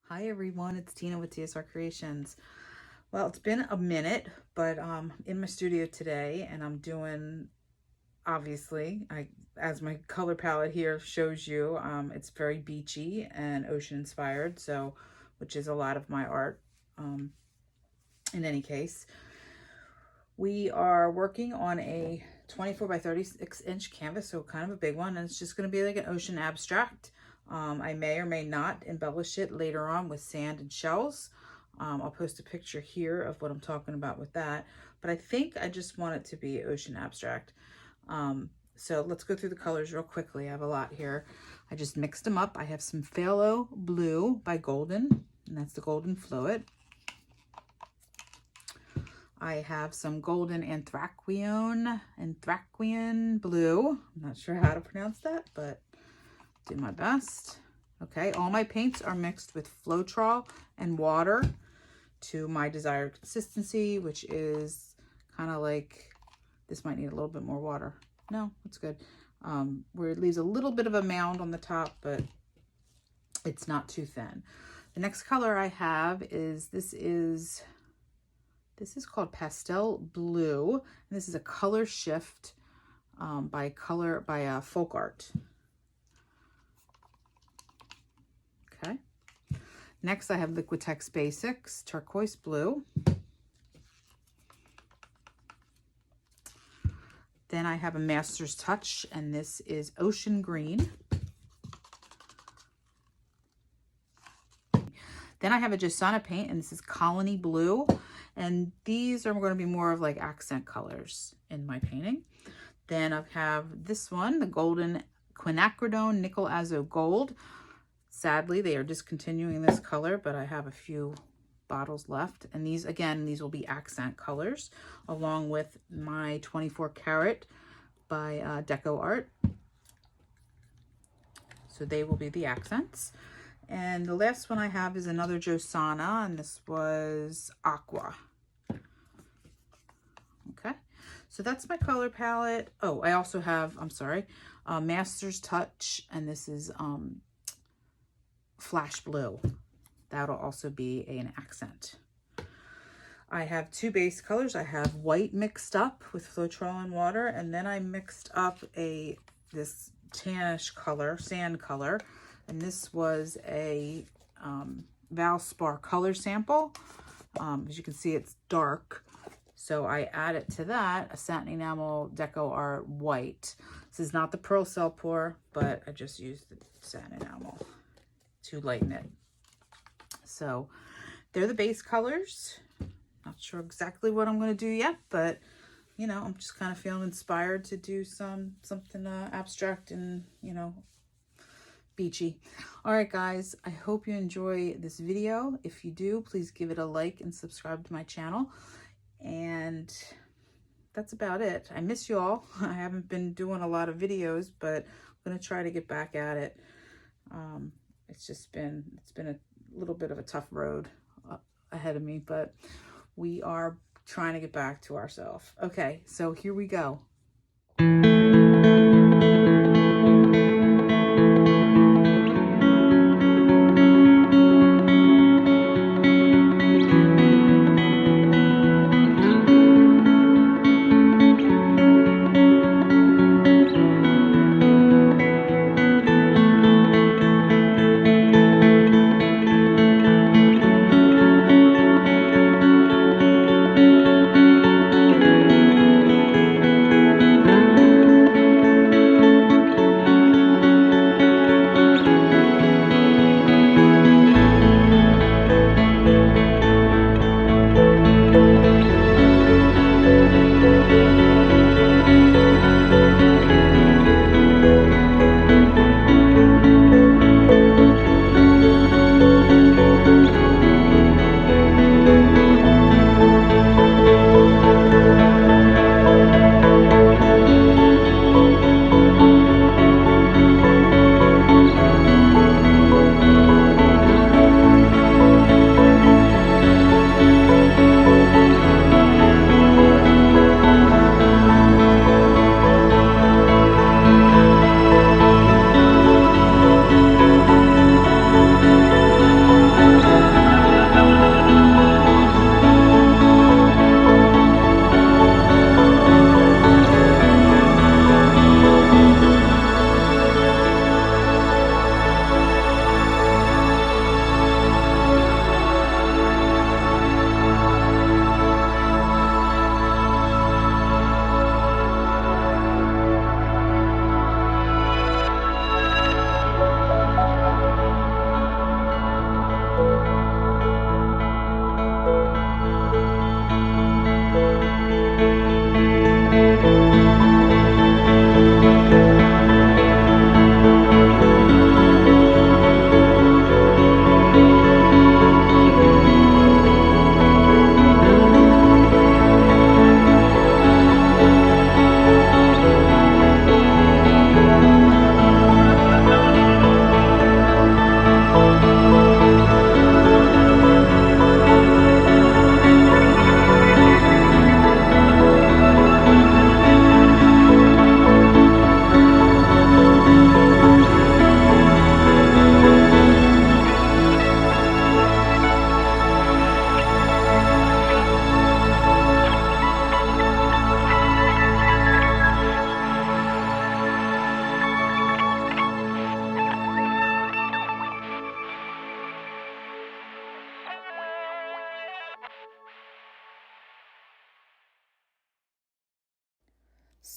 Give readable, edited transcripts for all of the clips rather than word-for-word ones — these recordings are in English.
Hi everyone, it's Tina with TSR Creations. Well, it's been a minute, but in my studio today, and I'm doing, obviously, as my color palette here shows you, it's very beachy and ocean inspired, so which is a lot of my art. In any case, we are working on a 24 by 36 inch canvas, so kind of a big one, and it's just going to be like an ocean abstract. I may or may not embellish it later on with sand and shells. I'll post a picture here of what I'm talking about with that, but I think I just want it to be ocean abstract. So let's go through the colors real quickly. I have a lot here. I just mixed them up. I have some phthalo blue by Golden, and that's the Golden Fluid. I have some golden anthraquinone blue. I'm not sure how to pronounce that, but do my best. Okay, all my paints are mixed with Floetrol and water to my desired consistency, which is kind of like, this might need a little bit more water. No, it's good. Where it leaves a little bit of a mound on the top, but it's not too thin. The next color I have is, this is called Pastel Blue, and this is a color shift by fluidart. Okay. Next, I have Liquitex Basics Turquoise Blue. Then I have a Master's Touch, and this is Ocean Green. Then I have a Josana paint, and this is Colony Blue. And these are going to be more of like accent colors in my painting. Then I have this one, the Golden Quinacridone Nickel Azo Gold. Sadly, they are discontinuing this color, but I have a few bottles left. And these, again, these will be accent colors, along with my 24 karat by acrylicpouring. So they will be the accents. And the last one I have is another Josana, and this was Aqua. Okay, so that's my color palette. Oh, I also have, Master's Touch, and this is Flash Blue. That'll also be an accent. I have two base colors. I have white mixed up with Floetrol and water, and then I mixed up this tannish color, sand color. And this was a Valspar color sample. As you can see, it's dark. So I added to that a satin enamel deco art white. This is not the pearl cell pour, but I just used the satin enamel to lighten it. So they're the base colors. Not sure exactly what I'm going to do yet, but you know, I'm just kind of feeling inspired to do something abstract and, you know, beachy. All right, guys, I hope you enjoy this video. If you do, please give it a like and subscribe to my channel. And that's about it. I miss you all. I haven't been doing a lot of videos, but I'm going to try to get back at it. It's been a little bit of a tough road ahead of me, but we are trying to get back to ourselves. Okay, so here we go.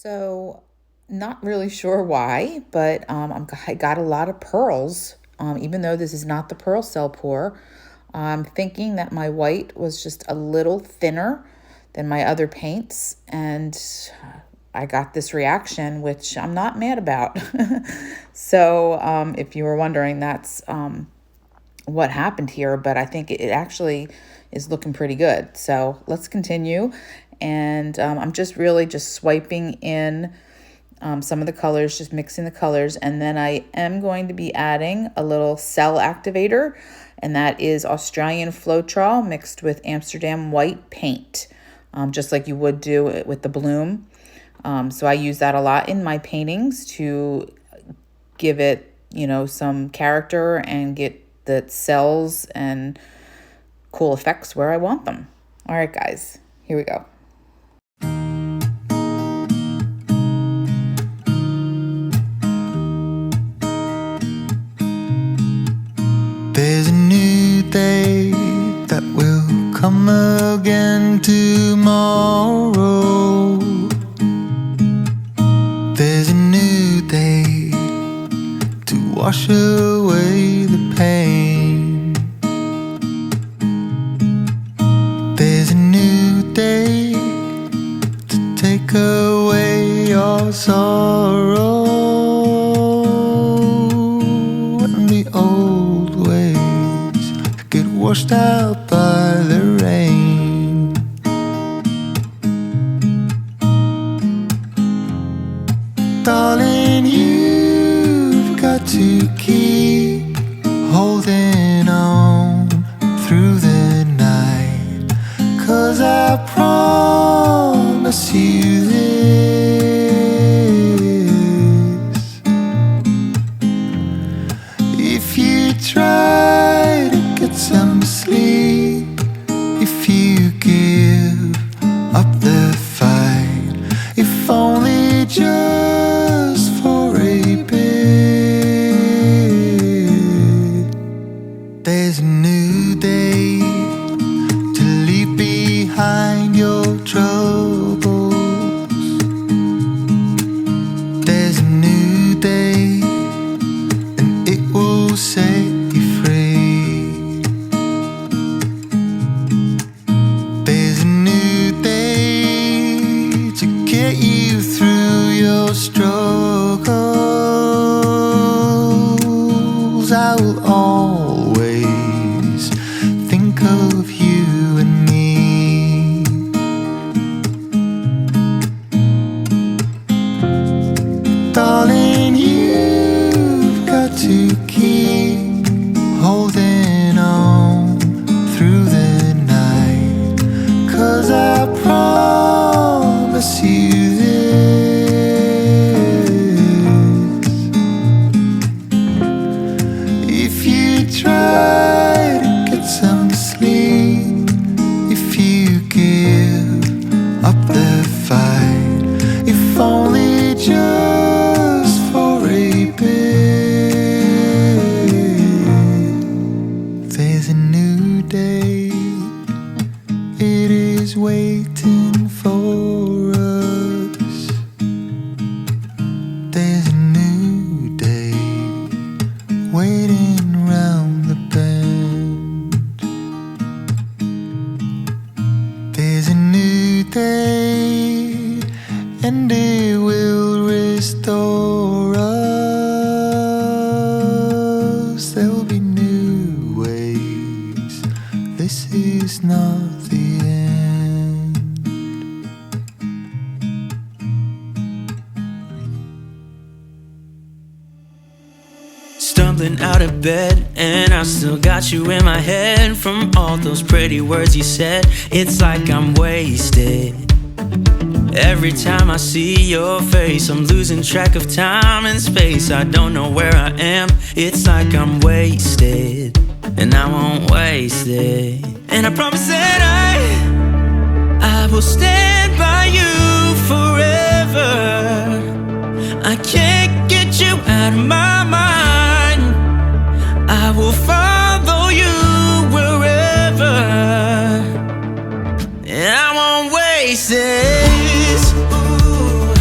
So not really sure why, but I got a lot of pearls, even though this is not the pearl cell pour. I'm thinking that my white was just a little thinner than my other paints, and I got this reaction, which I'm not mad about. So if you were wondering, that's what happened here, but I think it actually is looking pretty good. So let's continue. And I'm just really swiping in some of the colors, just mixing the colors. And then I am going to be adding a little cell activator, and that is Australian Floetrol mixed with Amsterdam white paint, just like you would do it with the bloom. So I use that a lot in my paintings to give it, some character and get the cells and cool effects where I want them. All right, guys, here we go. There's a new day that will come again tomorrow. There's a new day to wash away the pain. There's a new day to take away your sorrow, and the old ways get washed out by the rain. Darling, you've got to keep holding on through the night, 'cause I promise you this: if you try to get some sleep, if you give up the fight, if only just for a bit, there's a new day to leave behind your troubles. There's a new day, and it will set you free. There's a new day to get you through your struggles. I will always think of you and me. Darling, you've got to keep holding on through the night, 'cause I promise you this: if you try to get some sleep, if you give up the fight, if only just for a bit, there's a new day. It is waiting for us. There's a new day waiting round the bend. There's a new day, and it will restore us. There'll be new ways. This is not the end. Stumbling out of bed, and I still got you in my head. From all those pretty words you said, it's like I'm wasted. Every time I see your face, I'm losing track of time and space. I don't know where I am, it's like I'm wasted, and I won't waste it. And I promise that I will stand by you forever. I can't get you out of my mind. I will follow you wherever, and I won't waste this. Ooh,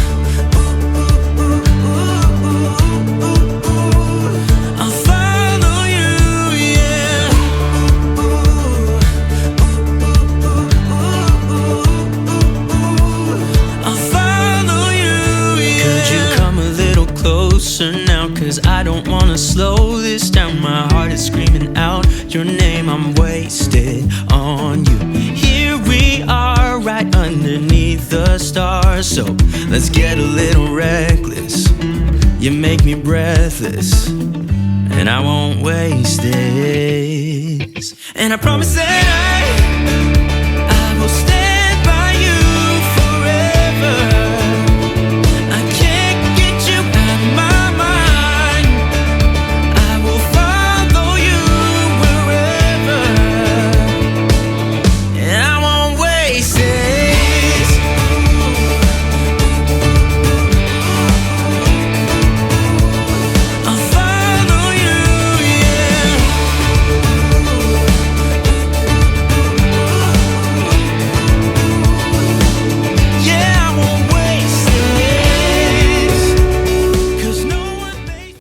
closer now, 'cause I don't wanna slow this down. My heart is screaming out your name. I'm wasted on you. Here we are, right underneath the stars. So let's get a little reckless. You make me breathless, and I won't waste this. And I promise that